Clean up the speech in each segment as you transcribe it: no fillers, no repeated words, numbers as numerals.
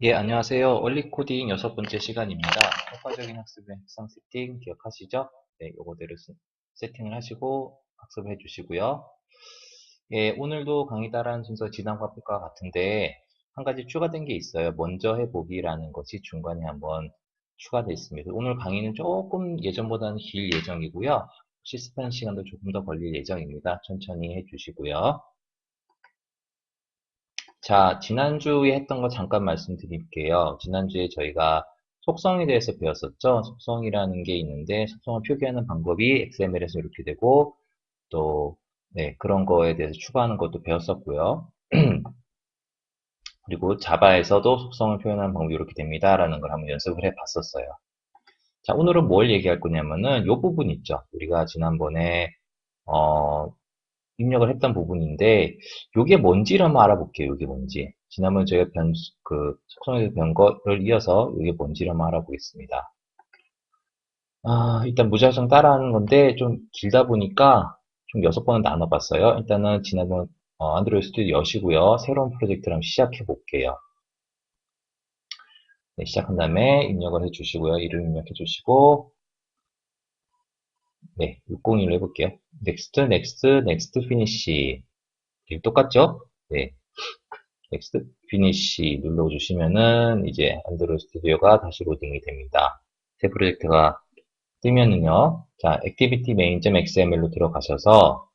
예, 안녕하세요. 원리 코딩 6번째 시간입니다. 효과적인 학습의 핵심 세팅 기억하시죠? 네, 요거대로 세팅을 하시고 학습해 주시고요. 예, 오늘도 강의 따라하는 순서 진행과 것과 같은데 한 가지 추가된 게 있어요. 먼저 해보기라는 것이 중간에 한번 추가되어 있습니다. 오늘 강의는 조금 예전보다는 길 예정이고요. 실습하는 시간도 조금 더 걸릴 예정입니다. 천천히 해주시고요. 자, 지난주에 했던 거 잠깐 말씀드릴게요. 지난주에 저희가 속성에 대해서 배웠었죠. 속성이라는 게 있는데, 속성을 표기하는 방법이 XML에서 이렇게 되고, 또, 네, 그런 거에 대해서 추가하는 것도 배웠었고요. 그리고 자바에서도 속성을 표현하는 방법이 이렇게 됩니다. 라는 걸 한번 연습을 해 봤었어요. 자, 오늘은 뭘 얘기할 거냐면은, 요 부분 있죠. 우리가 지난번에, 입력을 했던 부분인데 요게 뭔지를 한번 알아볼게요. 요게 뭔지. 지난번에 저희가 속성에서 배운 거를 이어서 요게 뭔지를 한번 알아보겠습니다. 일단 무작정 따라하는 건데 좀 길다 보니까 좀 6번은 나눠봤어요. 일단은 지난번 안드로이드 스튜디오 여시고요. 새로운 프로젝트를 한번 시작해 볼게요. 네, 시작한 다음에 입력을 해주시고요. 이름 입력해 주시고 네, 601로 해볼게요. next, next, next, finish. 똑같죠? 네. 넥스트 피니시 눌러주시면은 이제 안드로이드 스튜디오가 다시 로딩이 됩니다. 새 프로젝트가 뜨면은요. 자, 액티비티 main.xml로 들어가셔서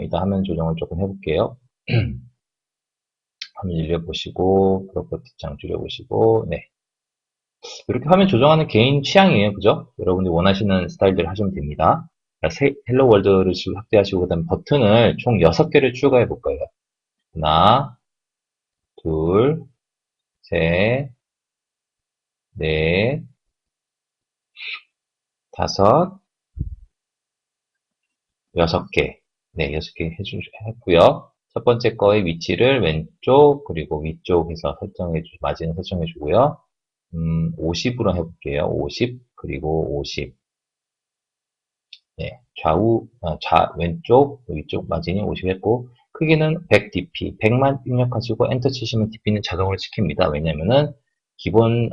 일단 화면 조정을 조금 해볼게요. 화면 늘려보시고 프로퍼티 창 줄여보시고 네. 이렇게 화면 조정하는 개인 취향이에요. 그죠? 여러분들이 원하시는 스타일대로 하시면 됩니다. 헬로 월드를 확대하시고 그다음 버튼을 총 6개를 추가해 볼 거예요. 하나, 둘, 셋, 넷, 다섯, 6개. 네, 6개 했고요. 첫 번째 거의 위치를 왼쪽, 그리고 위쪽에서 마진을 설정해 주고요. 50으로 해볼게요. 50, 그리고 50. 네, 왼쪽, 위쪽 마진이 50 했고, 크기는 100 dp, 100만 입력하시고 엔터 치시면 dp는 자동으로 지킵니다. 왜냐면은 기본,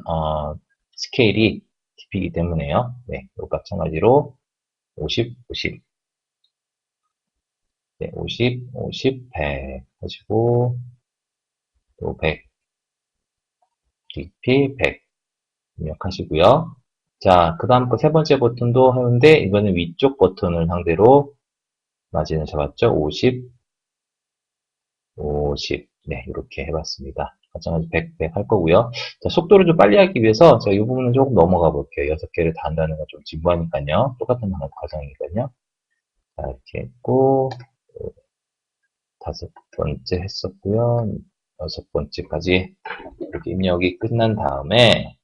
스케일이 dp이기 때문에요. 네, 마찬가지로 50, 50. 네, 50, 50, 100 하시고, 또 100, DP 100 입력하시고요. 자, 그 다음 거 세 번째 버튼도 하는데, 이번엔 위쪽 버튼을 상대로 마진을 잡았죠. 50, 50. 네, 이렇게 해봤습니다. 마찬가지 100, 100 할 거고요. 자, 속도를 좀 빨리 하기 위해서 제가 이 부분은 조금 넘어가 볼게요. 6개를 다 한다는 건 좀 진부하니까요. 똑같은 과정이거든요. 자, 이렇게 했고, 다섯 번째 했었고요. 6번째까지 이렇게 입력이 끝난 다음에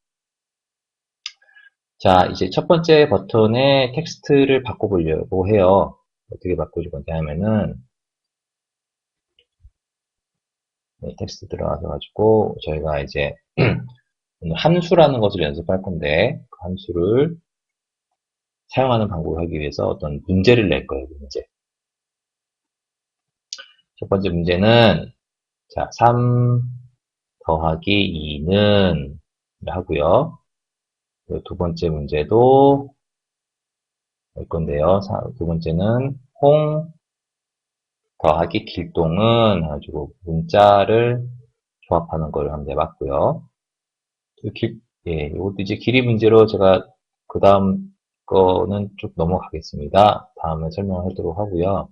자 이제 첫 번째 버튼에 텍스트를 바꿔보려고 해요. 어떻게 바꾸실 건지 하면은 네, 텍스트 들어가서 가지고 저희가 이제 함수라는 것을 연습할 건데 그 함수를 사용하는 방법을 하기 위해서 어떤 문제를 낼 거예요. 문제. 첫 번째 문제는 자 3 더하기 2는 하고요. 두 번째 문제도 할 건데요. 두 번째는 홍 더하기 길동은 해가지고 문자를 조합하는 걸 한번 해봤고요. 예, 이것도 이제 길이 문제로 제가 그 다음 거는 쭉 넘어가겠습니다. 다음에 설명하도록 하고요.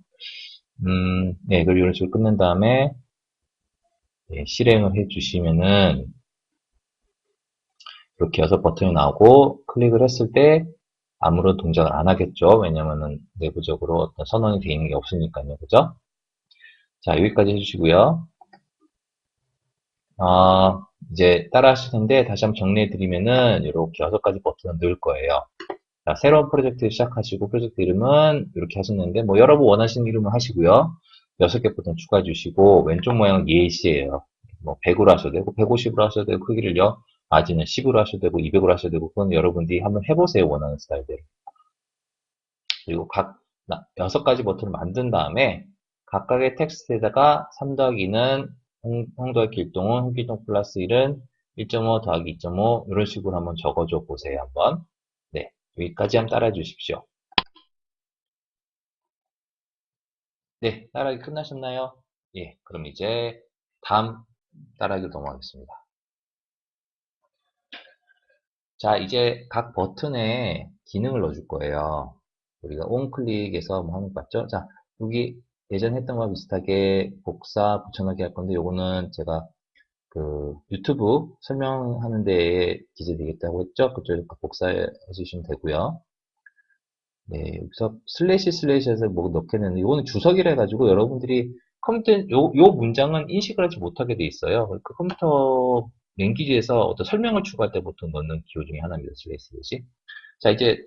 네, 그걸 이런 식으로 끝낸 다음에 예, 실행을 해주시면은 이렇게 6버튼이 나오고 클릭을 했을 때 아무런 동작을 안 하겠죠. 왜냐면은 내부적으로 어떤 선언이 되어 있는 게 없으니까요. 그죠? 자, 여기까지 해주시고요. 이제 따라 하실 텐데 다시 한번 정리해 드리면은 이렇게 6가지 버튼을 넣을 거예요. 자, 새로운 프로젝트 시작하시고 프로젝트 이름은 이렇게 하셨는데 뭐 여러분 원하시는 이름을 하시고요. 6개 버튼 추가해 주시고 왼쪽 모양은 예시예요. 뭐 100으로 하셔도 되고 150으로 하셔도 되고 크기를요. 마진은 10으로 하셔도 되고 200으로 하셔도 되고 그건 여러분들이 한번 해보세요. 원하는 스타일대로. 그리고 각 6가지 버튼을 만든 다음에 각각의 텍스트에다가 3 더하기는 홍 더하기 길동은 홍길동 플러스 1은 1.5 더하기 2.5 이런 식으로 한번 적어줘 보세요. 한번. 네, 여기까지 한번 따라해 주십시오. 네, 따라하기 끝나셨나요? 예, 그럼 이제 다음 따라하기로 넘어가겠습니다. 자, 이제 각 버튼에 기능을 넣어줄 거예요. 우리가 on클릭에서 뭐 하는 거 봤죠? 자, 여기 예전 했던 거와 비슷하게 복사, 붙여넣기 할 건데, 요거는 제가 그 유튜브 설명하는 데에 기재되겠다고 했죠? 그쪽에 복사해 주시면 되고요. 네, 여기서 슬래시에서 뭐 넣게 되는데, 이거는 주석이라 해가지고 여러분들이 요 문장은 인식을 하지 못하게 돼 있어요. 그 컴퓨터 랭귀지에서 어떤 설명을 추가할 때 보통 넣는 기호 중에 하나입니다. 슬래시. 자, 이제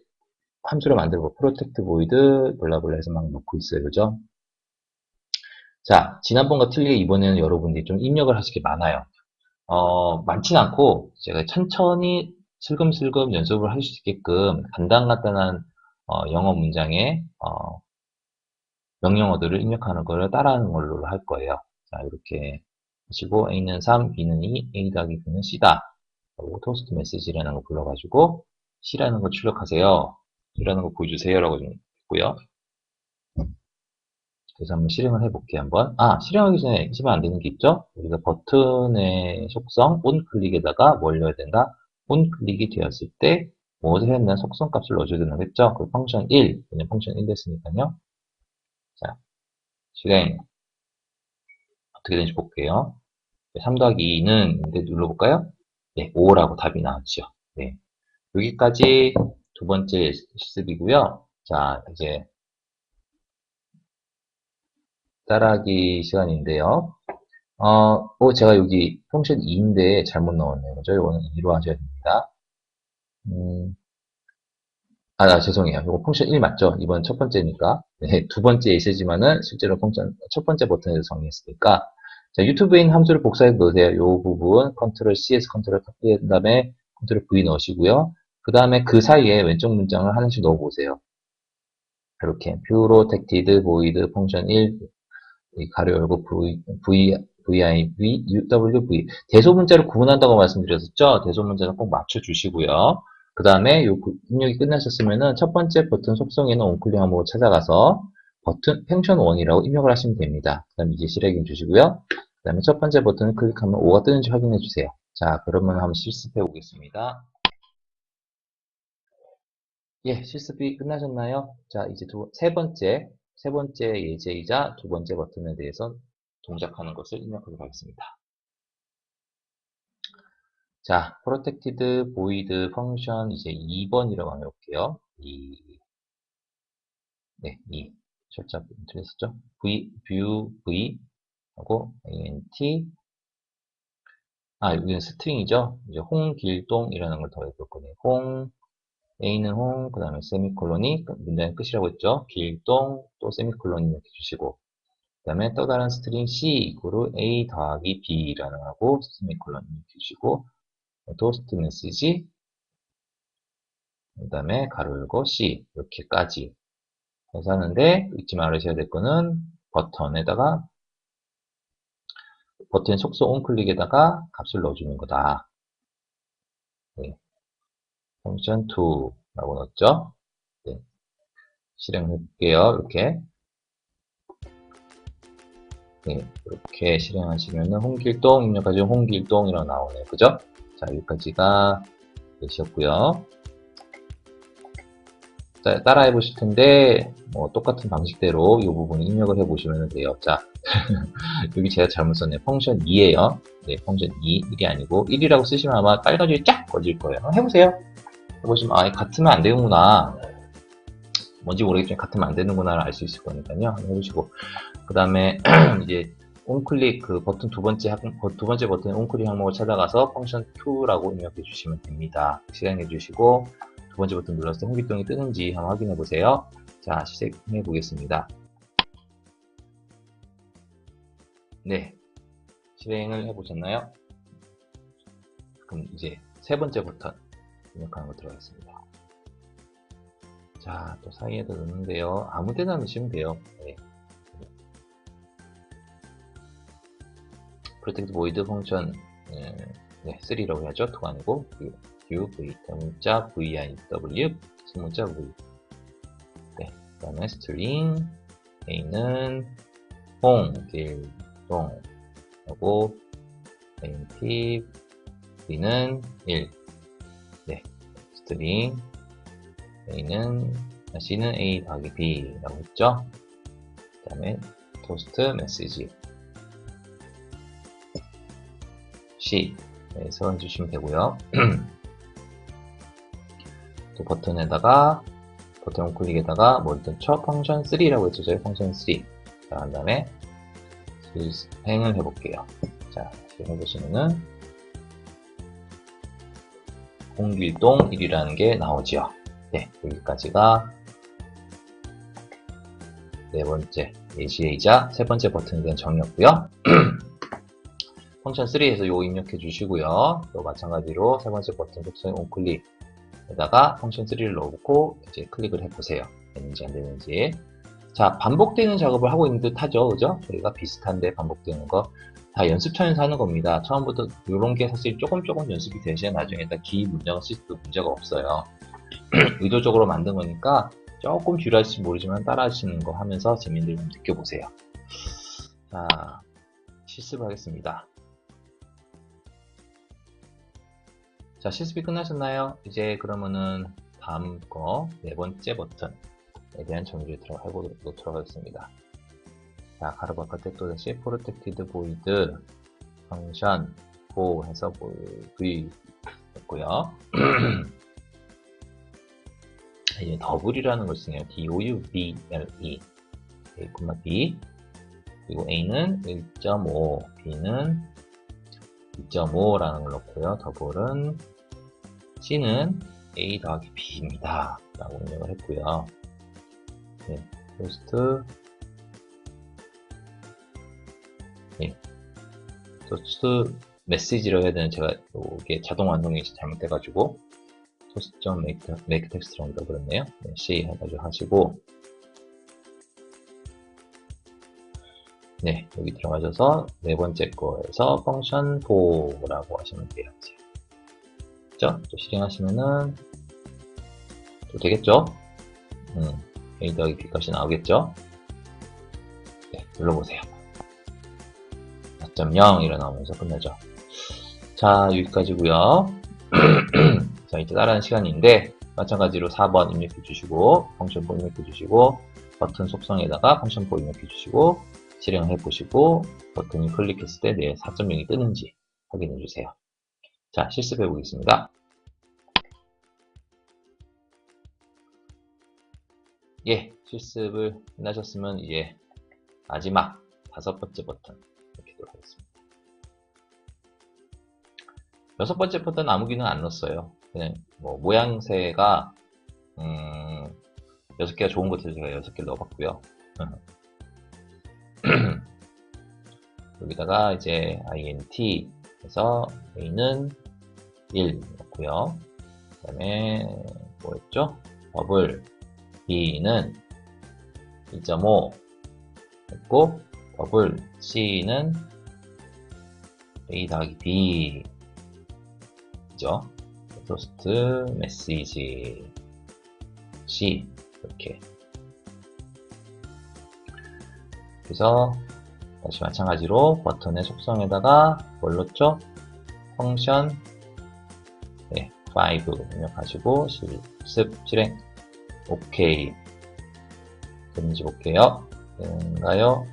함수를 만들고, 프로텍트 보이드, 블라블라 해서 막 넣고 있어요. 그죠? 자, 지난번과 틀리게 이번에는 여러분들이 좀 입력을 하실 게 많아요. 많진 않고, 제가 천천히 슬금슬금 연습을 하실 수 있게끔 간단한 영어 문장에, 명령어들을 입력하는 걸 따라하는 걸로 할 거예요. 자, 이렇게 하시고, A는 3, B는 2, A 더하기 B는 C다. 그리고 토스트 메시지라는 거 불러가지고, C라는 거 출력하세요. C라는 거 보여주세요. 라고 좀 있고요. 그래서 한번 실행을 해볼게요, 한번. 실행하기 전에 잊으면 안 되는 게 있죠? 우리가 버튼의 속성, on클릭에다가 뭘 넣어야 된다? on클릭이 되었을 때, 무엇을 해야 된다? 속성 값을 넣어줘야 된다고 했죠? 그 펑션 1, 그냥 펑션 1 됐으니까요. 자, 실행. 어떻게 되는지 볼게요. 3 더하기 2는, 이제 눌러볼까요? 네, 5라고 답이 나왔죠. 네. 여기까지 두 번째 실습이고요. 자, 이제 따라하기 시간인데요. 제가 여기 펑션 2인데 잘못 넣었네요. 그죠? 이거는 2로 하셔야 됩니다. 죄송해요. 이거 펑션 1 맞죠? 이번 첫 번째니까. 네, 두 번째에 있으지만은 실제로 첫 번째 버튼에서 정의했으니까. 자, 유튜브에 있는 함수를 복사해서 넣으세요. 이 부분, 컨트롤 C에서 컨트롤 카피한 다음에 컨트롤 V 넣으시고요. 그 다음에 그 사이에 왼쪽 문장을 하나씩 넣어보세요. 이렇게, protected void 펑션 1, 가로 열고 VIV, 대소문자를 구분한다고 말씀드렸었죠? 대소문자는 꼭 맞춰주시고요. 그 다음에 요 입력이 끝나셨으면은 첫 번째 버튼 속성에는 on클릭 항목을 찾아가서 버튼 펜션 1이라고 입력을 하시면 됩니다. 그 다음에 이제 실행해 주시고요. 그 다음에 첫 번째 버튼을 클릭하면 5가 뜨는지 확인해 주세요. 자, 그러면 한번 실습해 보겠습니다. 예, 실습이 끝나셨나요? 자, 이제 세 번째 예제이자 두 번째 버튼에 대해서 동작하는 것을 입력하도록 하겠습니다. 자, protected void 펑션 이제 2번이라고 하면 볼게요. 네, 2. 철자 틀렸었죠? view v 하고 int 여기는 스트링이죠. 이제 홍길동이라는 걸 더해 볼 거네요. A는 그 다음에 세미콜론이 문장의 끝이라고 했죠. 길동 또 세미콜론 이렇게 주시고 그 다음에 또 다른 스트링 C 이코르 A 더하기 B라는 하고 세미콜론 이렇게 주시고 토스트 메시지 그 다음에 가로 열고 C 이렇게까지 해서 하는데 잊지 말으셔야 될 거는 버튼에다가 버튼 속성 on클릭에다가 값을 넣어주는 거다. 네. 펑션 2라고 넣었죠. 네. 실행을 해볼게요. 이렇게. 네, 이렇게 실행하시면은 홍길동 입력하시면 홍길동이라고 나오네요. 그죠? 자, 여기까지가 되셨고요. 자, 따라해 보실 텐데, 뭐, 똑같은 방식대로 이 부분 입력을 해 보시면 돼요. 자, 여기 제가 잘못 썼네요. 펑션 2에요. 네, 펑션 2, 1이 아니고, 1이라고 쓰시면 아마 빨간줄이 쫙 꺼질 거예요. 해보세요. 해보시면, 같으면 안 되는구나. 뭔지 모르겠지만, 같으면 안 되는구나를 알 수 있을 거니까요. 해보시고. 그 다음에, 이제, on클릭 그 버튼 두 번째 버튼 on클릭 항목을 찾아가서 펑션 2라고 입력해 주시면 됩니다. 실행해 주시고 두 번째 버튼 눌렀을 때 홍길동이 뜨는지 한번 확인해 보세요. 자, 시작해 보겠습니다. 네, 실행을 해 보셨나요? 그럼 이제 세 번째 버튼 입력하는 거 들어가겠습니다. 자, 또 사이에다 넣는데요. 아무 데나 넣으시면 돼요. 네. protect void 펑션, 네, 3라고 해야죠. 2가 아니고, v, 대문자, viw, 소문자 v. 네, 그 다음에 string, a는 홍, 길, 동, 하고, int, b는 1. 네, string, c는 a 더하기 b라고 했죠. 그 다음에 toast message c 써주시면 되고요. 또 버튼에다가 버튼 클릭에다가 뭐 일단 첫 펑션 3라고 했죠. 저희 펑션 3. 자, 그 다음에 실행을 해볼게요. 자, 실행해보시면은 홍길동 1이라는 게 나오죠. 네, 여기까지가 네 번째 예시이자 세 번째 버튼에 대한 정의였고요. 펑션 3에서 요 입력해 주시고요. 또 마찬가지로 세 번째 버튼 속성 onClick에다가 펑션 3를 넣고 이제 클릭을 해보세요. 되는지 안 되는지. 자, 반복되는 작업을 하고 있는 듯 하죠. 그죠? 저희가 비슷한데 반복되는 거. 다 연습천에서 하는 겁니다. 처음부터 이런 게 사실 조금 연습이 되셔야 나중에 기 문장을 쓸 때도 문제가 없어요. 의도적으로 만든 거니까 조금 뒤로할지 모르지만 따라 하시는 거 하면서 재미를 좀 느껴보세요. 자, 실습하겠습니다. 자, 실습이 끝나셨나요? 이제 그러면은 다음 거 네 번째 버튼에 대한 정리를 해보도록 하겠습니다. 자, 가로 바깥에 또 다시 protected void function for 해서 v 했고요. 이제 더블이라는 걸 쓰네요. double, a, b 그리고 a는 1.5, b는 2.5라는 걸 넣고요. 더블은 c는 a 더하기 b입니다. 라고 입력을 했고요. 네, toast toast message라고 해야 되는 제가 이게 자동 완성이 잘못돼가지고 toast.make text라고 그랬네요. 네, c 해가지고 하시고 네, 여기 들어가셔서 네 번째 거에서 function for라고 하시면 돼요. 그죠? 또 실행하시면은 또 되겠죠? a 더하기 b 값이 나오겠죠? 네, 눌러보세요. 4.0 일어나면서 끝나죠. 자, 여기까지고요. 자, 이제 따라하는 시간인데 마찬가지로 4번 입력해 주시고 펑션 포 입력해 주시고 버튼 속성에다가 펑션 포 입력해 주시고 실행해 보시고 버튼이 클릭했을 때 내 4.0이 뜨는지 확인해 주세요. 자, 실습해 보겠습니다. 예, 실습을 끝나셨으면 이제 마지막 5번째 버튼 넣도록 하겠습니다. 6번째 버튼은 아무 기능 안 넣었어요. 그냥 뭐 모양새가 6개가 좋은 것 같아서 제가 6개 넣어봤고요. 여기다가 이제 int 해서 a는 1 넣고요. 그 다음에 뭐였죠? 더블 b는 2.5 했고 더블 c는 a 더하기 b 죠. toast message c 이렇게. 그래서 다시 마찬가지로 버튼의 속성에다가 뭘 넣었죠? 펑션 5 입력하시고 실습 실행. 오케이. 되는지 볼게요. 되는가요?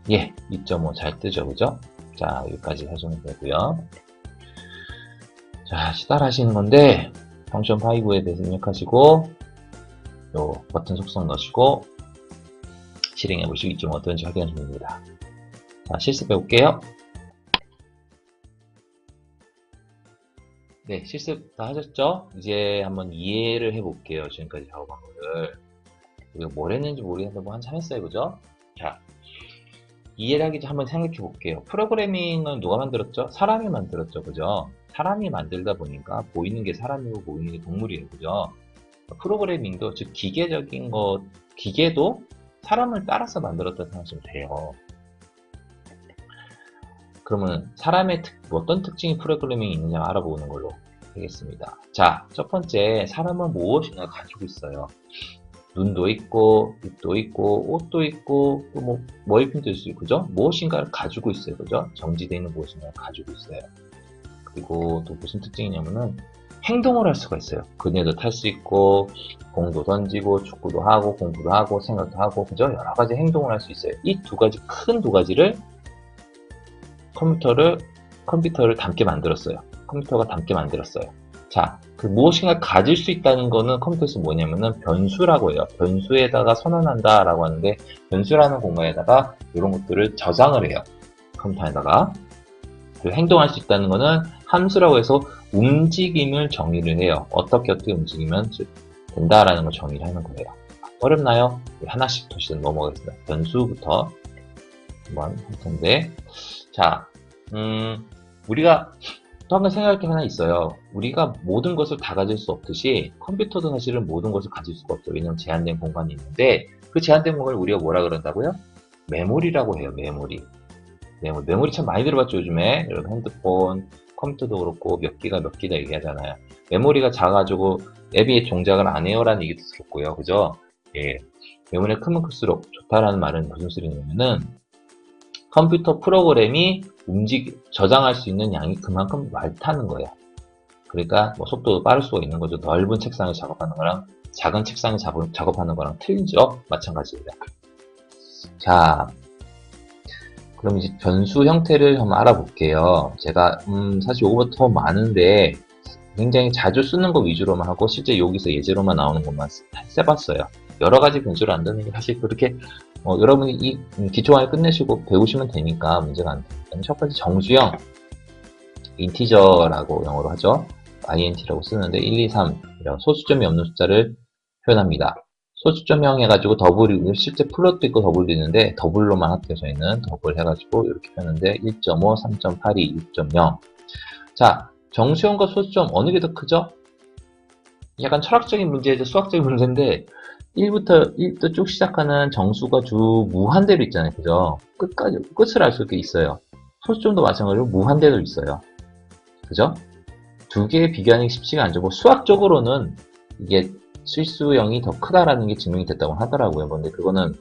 예, 2.5 잘 뜨죠, 그죠? 자, 여기까지 해주면 되고요. 자, 따라 하시는 건데 펑션 5에 대해서 입력하시고 요 버튼 속성 넣으시고 실행해 보시고 2.5 어떤지 확인하시면 됩니다. 자, 실습해 볼게요. 네, 실습 다 하셨죠? 이제 한번 이해를 해 볼게요. 지금까지 작업한 거를. 우리가 뭘 했는지 모르겠는데 뭐 한참 했어요, 그죠? 자, 이해를 하기 전에 한번 생각해 볼게요. 프로그래밍은 누가 만들었죠? 사람이 만들었죠, 그죠? 사람이 만들다 보니까 보이는 게 사람이고 보이는 게 동물이에요, 그죠? 프로그래밍도, 즉 기계적인 것, 기계도 사람을 따라서 만들었다 생각하시면 돼요. 그러면 사람의 어떤 특징이 프로그래밍이 있느냐 알아보는 걸로 하겠습니다. 자, 첫 번째, 사람은 무엇인가 가지고 있어요. 눈도 있고, 입도 있고, 옷도 있고, 또 뭐, 머리핀도 있을 수 있고, 그죠? 무엇인가를 가지고 있어요. 그죠? 정지되어 있는 무엇인가를 가지고 있어요. 그리고 또 무슨 특징이냐면은, 행동을 할 수가 있어요. 그네도 탈 수 있고, 공도 던지고, 축구도 하고, 공부도 하고, 생각도 하고, 그죠? 여러 가지 행동을 할 수 있어요. 이 두 가지, 큰 두 가지를 컴퓨터를 담게 만들었어요. 컴퓨터가 담게 만들었어요. 자, 그 무엇인가 가질 수 있다는 거는 컴퓨터에서 뭐냐면은 변수라고 해요. 변수에다가 선언한다 라고 하는데, 변수라는 공간에다가 이런 것들을 저장을 해요. 컴퓨터에다가. 그리고 행동할 수 있다는 거는 함수라고 해서 움직임을 정의를 해요. 어떻게 움직이면 된다라는 걸 정의를 하는 거예요. 어렵나요? 하나씩 더 넘어가겠습니다. 변수부터 한번 할 텐데, 자, 우리가 또 한 가지 생각할 게 하나 있어요. 우리가 모든 것을 다 가질 수 없듯이 컴퓨터도 사실은 모든 것을 가질 수가 없죠. 왜냐하면 제한된 공간이 있는데, 그 제한된 공간을 우리가 뭐라 그런다고요? 메모리라고 해요. 메모리 참 많이 들어봤죠, 요즘에. 여러분 핸드폰, 컴퓨터도 그렇고 몇 기가 얘기하잖아요. 메모리가 작아가지고 앱이 동작을 안 해요라는 얘기도 들었고요. 그죠? 예. 메모리가 크면 클수록 좋다라는 말은 무슨 소리냐면은, 컴퓨터 프로그램이 저장할 수 있는 양이 그만큼 많다는 거예요. 그러니까 뭐 속도도 빠를 수가 있는 거죠. 넓은 책상에 작업하는 거랑 작은 책상에 작업하는 거랑 틀리죠? 마찬가지입니다. 자, 그럼 이제 변수 형태를 한번 알아볼게요. 제가 사실 이거보다 더 많은데 굉장히 자주 쓰는 거 위주로만 하고 실제 여기서 예제로만 나오는 것만 써봤어요. 여러 가지 변수를 안 듣는 게 사실 그렇게 여러분이 이 기초강의 끝내시고 배우시면 되니까 문제가 안 돼요. 첫 번째 정수형 인티저라고 영어로 하죠. int라고 쓰는데 1, 2, 3 이런 소수점이 없는 숫자를 표현합니다. 소수점형 해가지고 더블이 실제 플롯도 있고 더블도 있는데 더블로만 할게요. 저희는 더블 해가지고 이렇게 표현하는데 1.5, 3.82, 6.0. 자, 정수형과 소수점 어느 게 더 크죠? 약간 철학적인 문제이자 수학적인 문제인데 1부터 쭉 시작하는 정수가 주 무한대로 있잖아요. 그죠? 끝을 알 수 있어요. 소수점도 마찬가지로 무한대로 있어요. 그죠? 두 개의 비교하는 게 쉽지가 않죠. 뭐 수학적으로는 이게 실수형이 더 크다라는 게 증명이 됐다고 하더라고요. 근데 그거는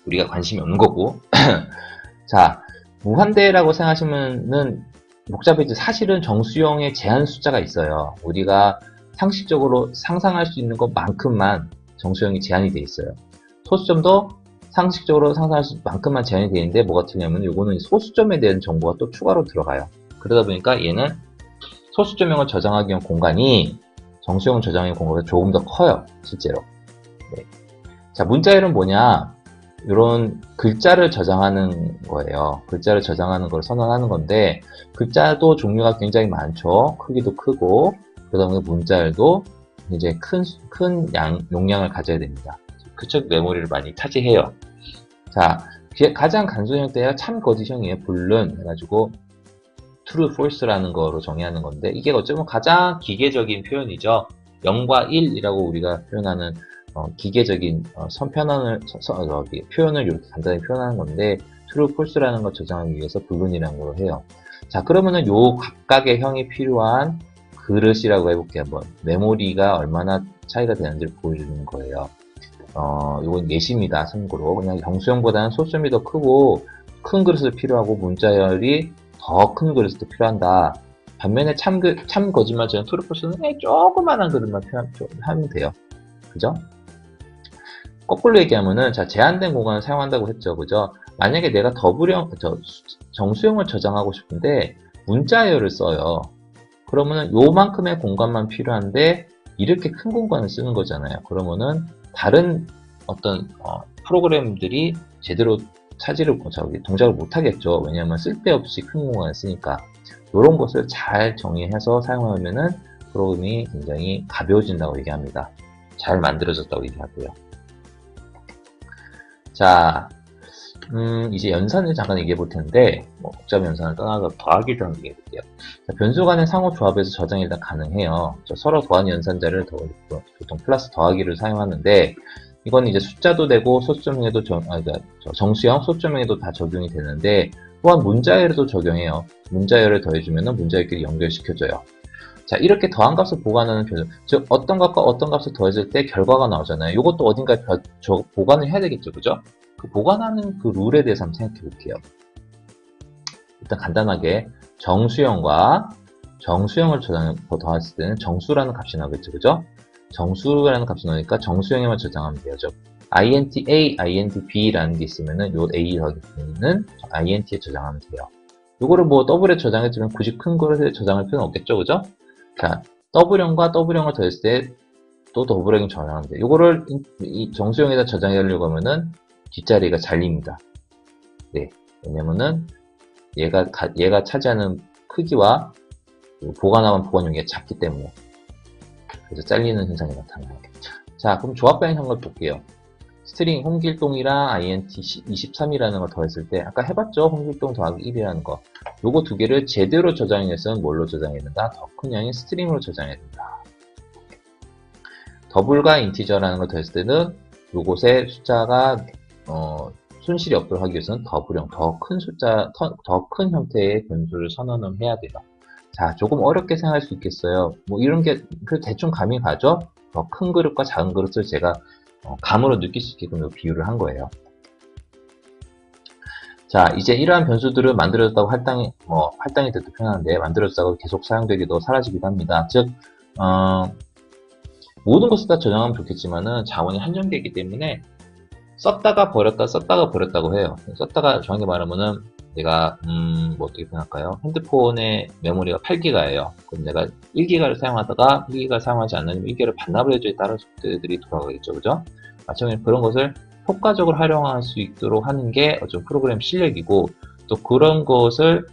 우리가 관심이 없는 거고. 자, 무한대라고 생각하시면은 복잡해지. 사실은 정수형의 제한 숫자가 있어요. 우리가 상식적으로 상상할 수 있는 것만큼만 정수형이 제한이 되어 있어요. 소수점도 상식적으로 상상할 수 있는 만큼만 제한이 되어 있는데 뭐가 틀냐면 이거는 소수점에 대한 정보가 또 추가로 들어가요. 그러다 보니까 얘는 소수점형을 저장하기 위한 공간이 정수형 저장의 공간보다 조금 더 커요. 실제로. 네. 자, 문자열은 뭐냐? 이런 글자를 저장하는 거예요. 글자를 저장하는 걸 선언하는 건데 글자도 종류가 굉장히 많죠. 크기도 크고 그러다 보니 문자열도 이제 큰 용량을 가져야 됩니다. 그쪽 메모리를 많이 차지해요. 자, 가장 간소한 형태가 참 거짓형이에요. 불른 해가지고 true, false라는 거로 정의하는 건데 이게 어쩌면 가장 기계적인 표현이죠. 0과 1이라고 우리가 표현하는 기계적인 표현을 이렇게 간단히 표현하는 건데 true, false라는 걸 저장하기 위해서 불른이라는 걸 해요. 자, 그러면은 요 각각의 형이 필요한 그릇이라고 해볼게요. 한번 메모리가 얼마나 차이가 되는지를 보여주는 거예요. 이건 예시입니다. 참고로 그냥 정수형보다는 소수점이 더 크고 큰 그릇이 필요하고 문자열이 더 큰 그릇도 필요한다. 반면에 참 거짓말처럼 트루폴스는 조그만한 그릇만 하면 돼요. 그죠? 거꾸로 얘기하면은 자, 제한된 공간을 사용한다고 했죠. 그죠? 만약에 내가 정수형을 저장하고 싶은데 문자열을 써요. 그러면은 요만큼의 공간만 필요한데 이렇게 큰 공간을 쓰는 거잖아요. 그러면은 다른 어떤 프로그램들이 제대로 동작을 못 하겠죠. 왜냐하면 쓸데없이 큰 공간을 쓰니까. 이런 것을 잘 정의해서 사용하면은 프로그램이 굉장히 가벼워진다고 얘기합니다. 잘 만들어졌다고 얘기하고요. 자, 이제 연산을 잠깐 얘기해 볼 텐데, 뭐, 복잡 연산을 떠나서 더하기를 좀 얘기해 볼게요. 자, 변수 간의 상호 조합에서 저장이 일단 가능해요. 서로 더한 연산자를 보통 플러스 더하기를 사용하는데, 이건 이제 숫자도 되고, 소수점에도 그러니까 정수형, 소수점에도 다 적용이 되는데, 또한 문자열에도 적용해요. 문자열을 더해주면은 문자열끼리 연결시켜줘요. 자, 이렇게 더한 값을 보관하는 표현. 즉, 어떤 값과 어떤 값을 더했을 때 결과가 나오잖아요. 이것도 어딘가에 보관을 해야 되겠죠. 그죠? 그 보관하는 그 룰에 대해서 한번 생각해 볼게요. 일단 간단하게 정수형과 정수형을 더했을 때는 정수라는 값이 나오겠죠. 그죠? 정수라는 값이 나오니까 정수형에만 저장하면 돼요. 즉, int a, int b라는 게 있으면은 요 a 더하기는 int에 저장하면 돼요. 요거를 뭐 더블에 저장해주면 굳이 큰 거를 저장할 필요는 없겠죠. 그죠? 자, 더블형과 더블형을 더했을 때 또 더블형이 저장하면 돼요. 요거를 이 정수형에다 저장해 하려고 하면은 뒷자리가 잘립니다. 네. 왜냐면은 얘가 차지하는 크기와 보관하면 보관용기가 작기 때문에 그래서 잘리는 현상이 나타나요. 자, 그럼 조합 변형한 걸 볼게요. 스트링 홍길동이랑 int 23이라는 걸 더했을 때 아까 해봤죠? 홍길동 더하기 1이라는 거. 요거 두 개를 제대로 저장해야 해서는 뭘로 저장해야 된다? 더 큰 양의 스트링으로 저장해야 된다. 더블과 인티저라는 걸 더했을 때는 요곳에 숫자가 순실이 없도록 하기 위해서는 더블형, 더 큰 숫자, 더 큰 형태의 변수를 선언을 해야 돼요. 자, 조금 어렵게 생각할 수 있겠어요. 뭐 이런 게 대충 감이 가죠? 더 큰 그릇과 작은 그릇을 제가 감으로 느낄 수 있게끔 비유를 한 거예요. 자, 이제 이러한 변수들을 만들어졌다고 할당이 돼도 편한데 만들어졌다고 계속 사용되기도 사라지기도 합니다. 즉, 모든 것을 다 저장하면 좋겠지만은 자원이 한정되기 때문에 썼다가 버렸다고 해요. 썼다가 정확히 말하면은 내가 뭐 어떻게 표현할까요? 핸드폰의 메모리가 8기가예요. 그럼 내가 1기가를 사용하다가 1기가를 사용하지 않으면 1기가를 반납을 해줘야 따라 속도들이 돌아가겠죠. 그죠? 마찬가지로 그런 것을 효과적으로 활용할 수 있도록 하는 게 어떤 프로그램 실력이고 또 그런 것을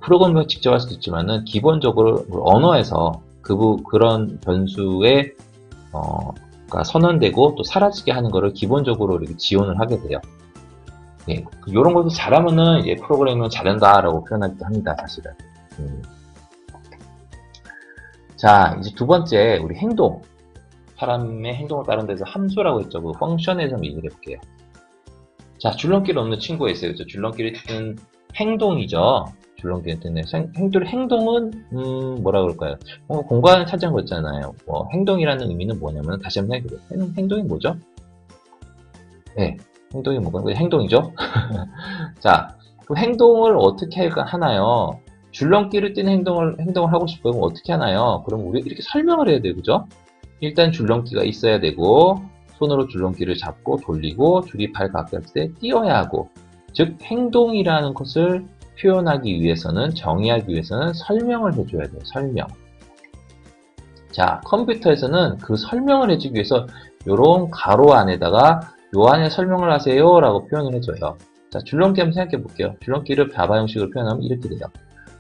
프로그램을 직접 할 수도 있지만은 기본적으로 언어에서 그런 변수에 선언되고 또 사라지게 하는 것을 기본적으로 이렇게 지원을 하게 돼요. 예, 이런 것을 잘하면은 이제 프로그래밍을 잘한다라고 표현하기도 합니다, 사실은. 자, 이제 두 번째 우리 행동. 사람의 행동을 따른 데서 함수라고 했죠. 그 펑션에 좀 얘기를 해볼게요. 자, 줄넘기를 없는 친구가 있어요. 그렇죠? 줄넘기를 뛰는 행동이죠. 줄넘기를 뛰는 행동은 뭐라 그럴까요? 공간을 차지한 거 있잖아요. 행동이라는 의미는 뭐냐면 다시 한번 생각해보세요. 행동이 뭐죠? 네, 행동이 뭐가 행동이죠. 자, 그 행동을 어떻게 하나요? 줄넘기를 뛰는 행동을 하고 싶어요. 그럼 어떻게 하나요? 그럼 우리 이렇게 설명을 해야 돼요. 그죠? 일단 줄넘기가 있어야 되고, 손으로 줄넘기를 잡고 돌리고, 줄이 발 가까이 때 뛰어야 하고, 즉, 행동이라는 것을 표현하기 위해서는, 정의하기 위해서는 설명을 해줘야 돼요. 설명. 자, 컴퓨터에서는 그 설명을 해주기 위해서 이런 가로 안에다가 요 안에 설명을 하세요 라고 표현을 해줘요. 자, 줄넘기 한번 생각해 볼게요. 줄넘기를 바바 형식으로 표현하면 이렇게 돼요.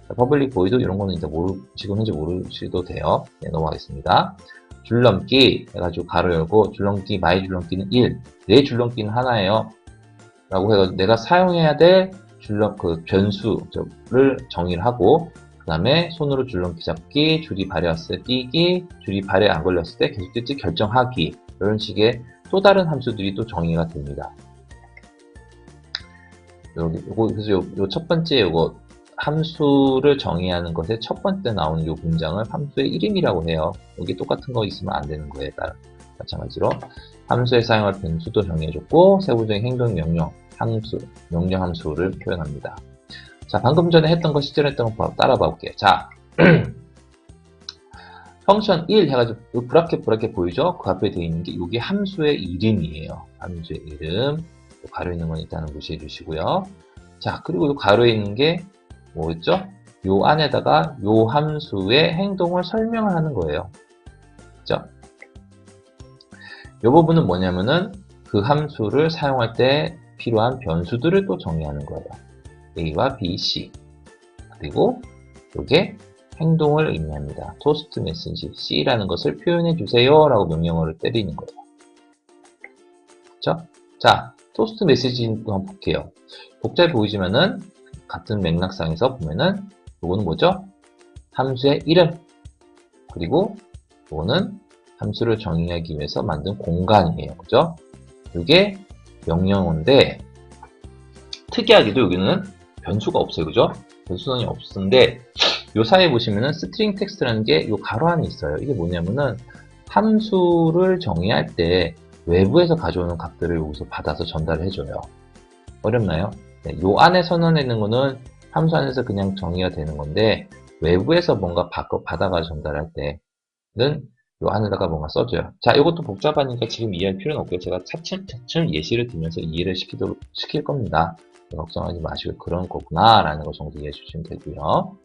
자, 퍼블릭 보이도 이런 거는 이제 지금 현재 모르셔도 돼요. 네, 넘어가겠습니다. 줄넘기 해가지고 가로 열고 줄넘기 마이 줄넘기는 1, 내 줄넘기는 하나예요. 라고 해서 내가 사용해야 될 변수를 정의를 하고 그 다음에 손으로 줄넘기 잡기, 줄이 발에 왔을 때 뛰기, 줄이 발에 안 걸렸을 때 계속 뛸지 결정하기 이런 식의 또 다른 함수들이 또 정의가 됩니다. 그래서 요 첫 번째 요거 함수를 정의하는 것의 첫 번째 나오는 요 문장을 함수의 이름이라고 해요. 여기 똑같은 거 있으면 안 되는 거에 따라 마찬가지로 함수에 사용할 변수도 정해줬고 세부적인 행동 명령 함수를 표현합니다. 자, 방금 전에 했던 거 실전했던 거 따라봐 볼게요. 자, 펑션 1 해가지고 브라켓 보이죠? 그 앞에 되어 있는 게 이게 함수의 이름이에요. 함수의 이름. 가로에 있는 건 일단은 무시해 주시고요. 자, 그리고 이 가로에 있는 게 뭐였죠? 요 안에다가 요 함수의 행동을 설명을 하는 거예요. 그죠? 이 부분은 뭐냐면은 그 함수를 사용할 때 필요한 변수들을 또 정의하는 거예요. A와 B, C. 그리고 이게 행동을 의미합니다. 토스트 메시지 C라는 것을 표현해 주세요 라고 명령어를 때리는 거예요. 그렇죠? 자, 토스트 메시지도 한번 볼게요. 복잡해 보이지만은 같은 맥락상에서 보면은 요거는 뭐죠? 함수의 이름, 그리고 요거는 함수를 정의하기 위해서 만든 공간이에요. 그죠? 이게 명령어인데 특이하게도 여기는 변수가 없어요. 그죠? 변수선이 없는데 요 사이에 보시면은 스트링 텍스트라는 게 요 가로 안에 있어요. 이게 뭐냐면은 함수를 정의할 때 외부에서 가져오는 값들을 여기서 받아서 전달을 해줘요. 어렵나요? 네, 요 안에 선언해는 거는 함수 안에서 그냥 정의가 되는 건데 외부에서 뭔가 받아가지고 전달할 때는 요 안에다가 뭔가 써줘요. 자, 이것도 복잡하니까 지금 이해할 필요는 없고요. 제가 차츰 예시를 들면서 이해를 시킬 겁니다. 걱정하지 마시고 그런 거구나 라는 거 정도 이해해 주시면 되고요.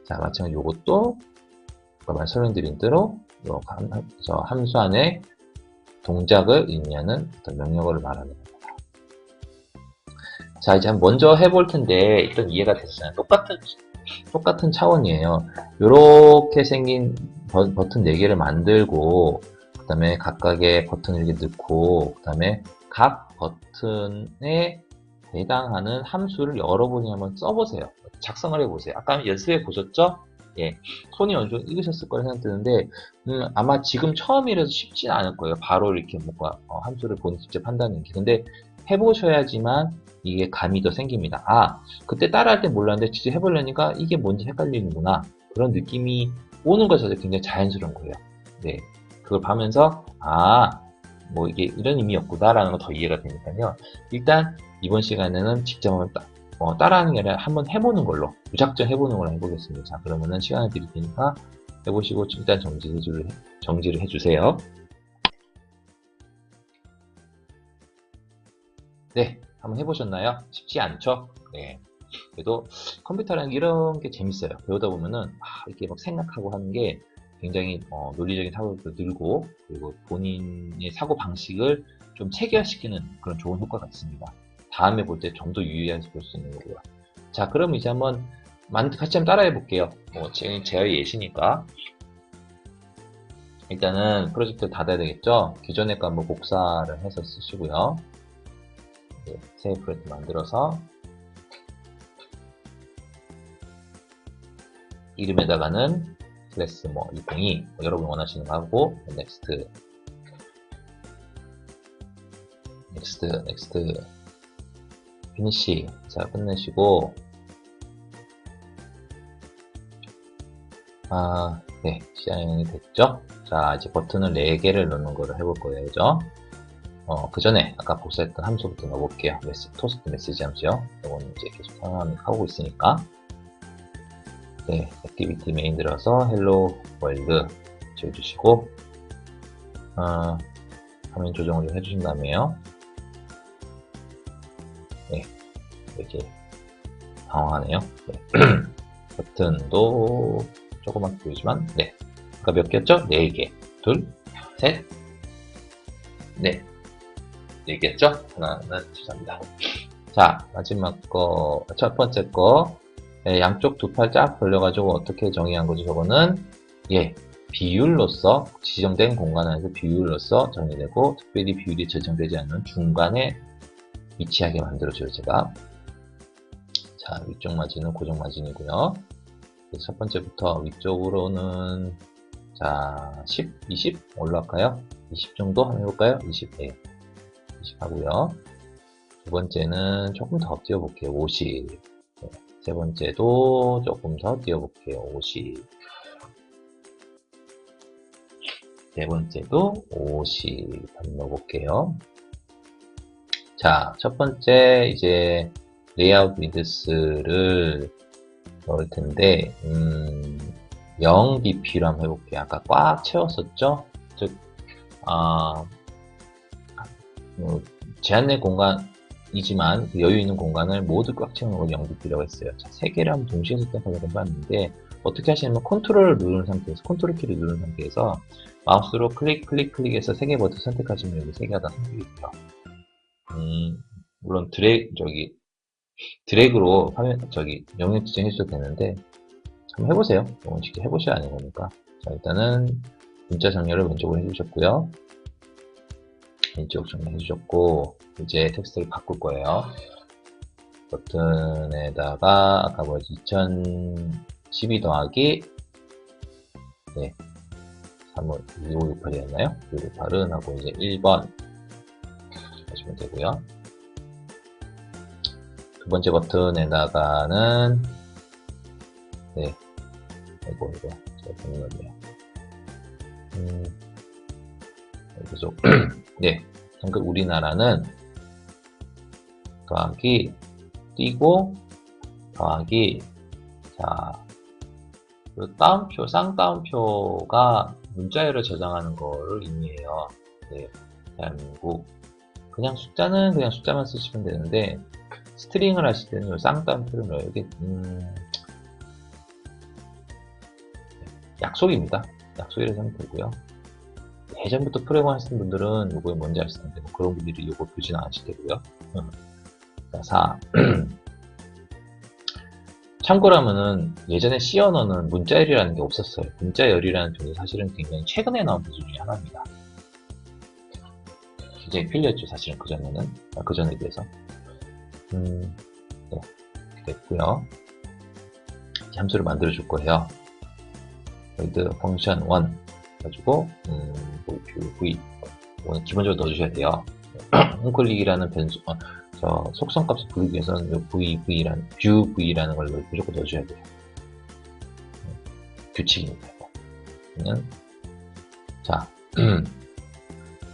자, 마찬가지로 이것도 아까 설명드린 대로 저 함수 안에 동작을 의미하는 어떤 명령어를 말하는 겁니다. 자, 이제 먼저 해볼 텐데 일단 이해가 됐잖아요. 똑같은 차원이에요. 이렇게 생긴 버튼 4개를 만들고 그 다음에 각각의 버튼을 이렇게 넣고 그 다음에 각 버튼에 해당하는 함수를 여러분이 한번 써보세요. 작성을 해보세요. 아까 연습해 보셨죠? 예, 손이 어느 정도 익으셨을 거라 생각드는데 아마 지금 처음이라서 쉽진 않을 거예요. 바로 이렇게 뭔가 함수를 본인 직접 한다는 게. 근데 해보셔야지만 이게 감이 더 생깁니다. 아, 그때 따라할 때 몰랐는데 직접 해보려니까 이게 뭔지 헷갈리는구나. 그런 느낌이 오는 것 자체가 굉장히 자연스러운 거예요. 네, 그걸 봐면서 뭐 이게 이런 의미였구나라는 거 더 이해가 되니까요. 일단 이번 시간에는 직접 한번 따라하는 게 아니라 한번 해보는 걸로, 무작정 해보는 걸로 해보겠습니다. 자, 그러면은 시간을 드릴 테니까 해보시고 일단 정지를 해주세요. 네, 한번 해보셨나요? 쉽지 않죠? 네. 그래도 컴퓨터라는 게 이런 게 재밌어요. 배우다 보면은 이렇게 막 생각하고 하는 게 굉장히 논리적인 사고도 늘고 그리고 본인의 사고 방식을 좀 체계화시키는 그런 좋은 효과가 있습니다. 다음에 볼 때 좀 더 유의해서 볼 수 있는 거고요. 자, 그럼 이제 한번 같이 한번 따라해 볼게요. 제가 예시니까 일단은 프로젝트 닫아야 되겠죠? 기존의 거 한번 복사를 해서 쓰시고요. 네, 새 프로젝트 만들어서 이름에다가는 클래스 202 여러분 원하시는 거 하고 넥스트 피니시. 자, 끝내시고 네, 시작이 됐죠? 자, 이제 버튼을 4개를 넣는 거를 해볼 거예요. 그죠? 그 전에 아까 복사했던 함수부터 넣어볼게요. 토스트 메시지 함수요. 이거는 이제 계속 사용하고 있으니까. 네, 액티비티 메인 들어서 헬로 월드 지어주시고 화면 조정을 좀 해주신 다음에요. 네, 이렇게 당황하네요. 네. 버튼도 조그맣게 보이지만, 네, 아까 몇 개였죠? 4개. 둘, 셋, 넷. 4개였죠? 하나는 죄송합니다. 자, 마지막 거, 첫 번째 거. 네, 양쪽 두 팔 쫙 벌려가지고 어떻게 정의한 거죠? 저거는 비율로서 지정된 공간 안에서 비율로서 정의되고 특별히 비율이 결정되지 않는 중간에 위치하게 만들어줘요. 제가. 자, 위쪽 마진은 고정 마진이고요. 첫 번째부터 위쪽으로는 자 10, 20 올라갈까요? 20 정도 한번 해볼까요? 20, 네. 20 하고요. 두 번째는 조금 더 띄워볼게요. 50. 네. 세 번째도 조금 더 띄워볼게요. 50. 네 번째도 50 한번 넣어볼게요. 자, 첫 번째 이제 레이아웃 위드스를 넣을 텐데 0bp로 한번 해볼게요. 아까 꽉 채웠었죠? 즉 제한된 공간이지만 여유 있는 공간을 모두 꽉 채우는 걸 0bp라고 했어요. 자, 3개를 한번 동시에 선택하게 해봤는데 어떻게 하시냐면 컨트롤을 누른 상태에서 컨트롤 키를 누른 상태에서 마우스로 클릭해서 3개 버튼 선택하시면 여기 3개가 다 생기겠죠. 물론 드래그로 화면 영역 지정해 주셔도 되는데 한번 해보세요. 이건 직접 해보셔야 하는 거니까. 자, 일단은 문자 정렬을 왼쪽으로 해주셨고요. 왼쪽 정리해 주셨고, 이제 텍스트를 바꿀 거예요. 버튼에다가, 아까 뭐지, 2012 더하기, 네, 3월 2568이었나요? 2568은 하고 이제 1번 하시면 되고요. 두 번째 버튼에다가는, 네, 이거, 제가 보내놨네요. 계속, 네, 한글 우리나라는 더하기, 띄고, 더하기, 자, 그 따옴표, 쌍따옴표가 문자열을 저장하는 거를 의미해요. 네, 대한민국. 그냥 숫자는 그냥 숫자만 쓰시면 되는데, 스트링을 하실 때는 쌍따옴표를 넣어요. 이게, 약속입니다. 약속이라고 하면 되고요. 예전부터 프로그램 하시는 분들은 이거 뭔지 아실 텐데, 뭐 그런 분들이 이거 보지는 않으실 테고요. 자, 4. 참고라면은 예전에 C 언어는 문자열이라는 게 없었어요. 문자열이라는 표현이 사실은 굉장히 최근에 나온 표현 중에 하나입니다. 굉장히 필요했죠, 사실은 그전에는. 그전에 비해서. 네, 이렇게 됐고요. 함수를 만들어 줄 거예요. void function 1 가지고 v 기본적으로 넣어주셔야 돼요. onClick이라는 변수, 저 속성값을 부르기 위해서는 v라는 view v라는 걸 무조건 넣어줘야 돼요. 규칙입니다. 자,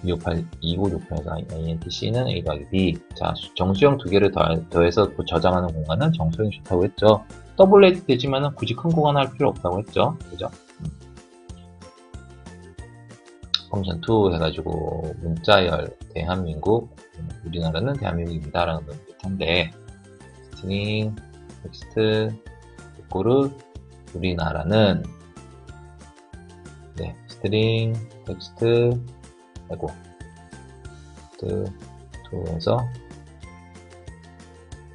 2568에서 intc는 a 더하기 b. 자, 정수형 두 개를 더해서 저장하는 공간은 정수형이 좋다고 했죠. 더블 해도 되지만은 굳이 큰 공간 할 필요 없다고 했죠. 그죠? 펑션 2 해가지고 문자열 대한민국, 우리나라는 대한민국입니다 라는 걸 텐데, 스트링 텍스트 이꼬르 우리나라는, 네, 스트링 텍스트 아이고 텍스트 2에서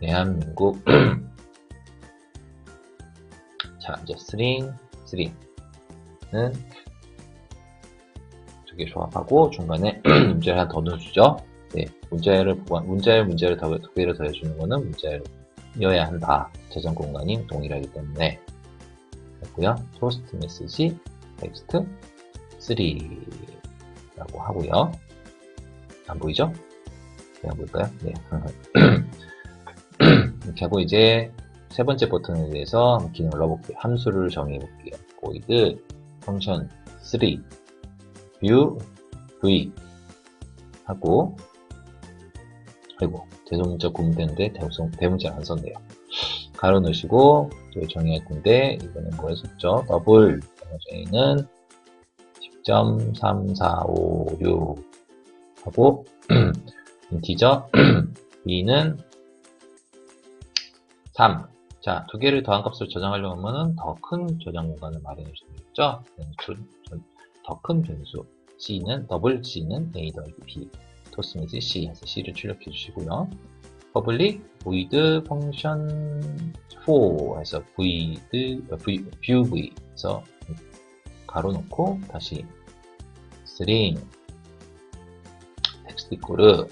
대한민국. 자, 이제 스트링 3는 두 개 조합하고 중간에 문자를 하나 더 넣어주죠. 네, 문자열을 두 개를 더해주는 거는 문자열이어야 한다. 저장 공간이 동일하기 때문에. 됐고요. 토스트 메시지 텍스트 3라고 하고요. 안 보이죠? 네, 안 보일까요? 네. 이렇게 하고 이제 세 번째 버튼에 대해서 기능을 넣어볼게요. 함수를 정해볼게요. void function 3 view v 하고, 아이고, 대문자 구문되는데 대문자 안 썼네요. 가로 넣으시고 또 정의할 건데, 이거는 뭐 했었죠? 더블 A는 10.3456 하고 인티저 b는 3. 자, 두 개를 더한 값으로 저장하려고 하면은 더 큰 저장 공간을 마련해 주겠죠? 더 큰 변수 c는 더블 c는 a 더하기 b, 토스미지 c 해서 c를 출력해 주시고요. public void function 4 해서 view v 해서 가로 놓고 다시 string 텍스트 이꼬르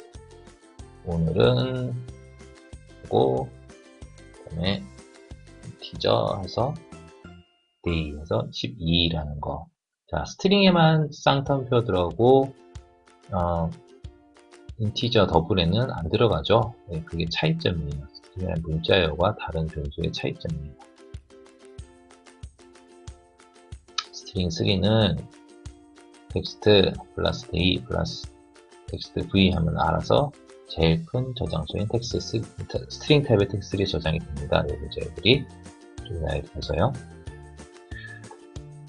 오늘은 하고, 그 다음에 인티저 해서 day 해서 12라는 거. 자, 스트링에만 쌍따옴표 들어가고 인티저 더블에는 안 들어가죠. 네, 그게 차이점이에요. 스트링의 문자열과 다른 변수의 차이점이에요. 스트링 3는 텍스트 플러스 day 플러스 텍스트 v 하면 알아서 제일 큰 저장소인 스트링 탭의 텍스트에 저장이 됩니다. 이 문제들이 좀 나이 들어서요.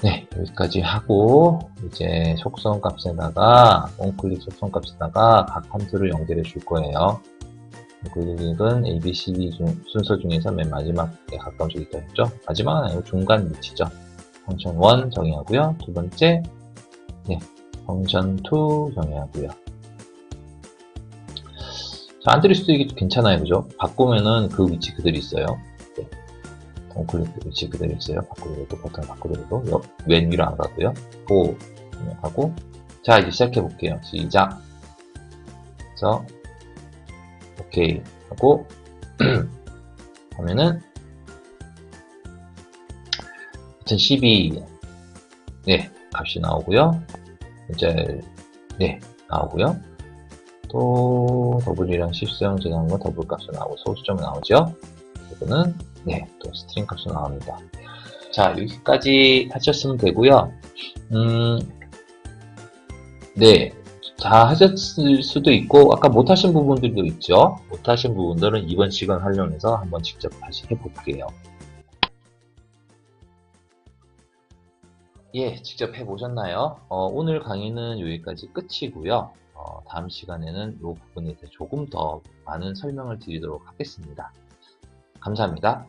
네, 여기까지 하고 이제 속성 값에다가 onClick 속성 값에다가 각 함수를 연결해 줄 거예요. onClick은 ABCD 순서 중에서 맨 마지막에 가까운 쪽이 있겠죠. 마지막은 아니고 중간 위치죠. 펑션 1 정의하고요. 두 번째, 네, 펑션 2 정의하고요. 자, 안드레스도 이게 괜찮아요, 그죠? 바꾸면은 그 위치 그대로 있어요. 네. onClick 위치 그대로 있어요. 바꾸더라도, 버튼 바꾸더라도. 맨 위로 안 가고요. 하고, 자, 이제 시작해 볼게요. 시작. 그래서 오케이 하고 하면은 2012 네, 값이 나오고요. 이제 네, 나오고요. 또 더블이랑 실수형 저장과 더블 값이 나오고 소수점 나오죠. 이거는 네, 또 스트링 값이 나옵니다. 자, 여기까지 하셨으면 되고요. 네, 다 하셨을 수도 있고 아까 못하신 부분들도 있죠. 못하신 부분들은 이번 시간 활용해서 한번 직접 다시 해볼게요. 예, 직접 해보셨나요? 오늘 강의는 여기까지 끝이고요. 다음 시간에는 이 부분에 대해 조금 더 많은 설명을 드리도록 하겠습니다. 감사합니다.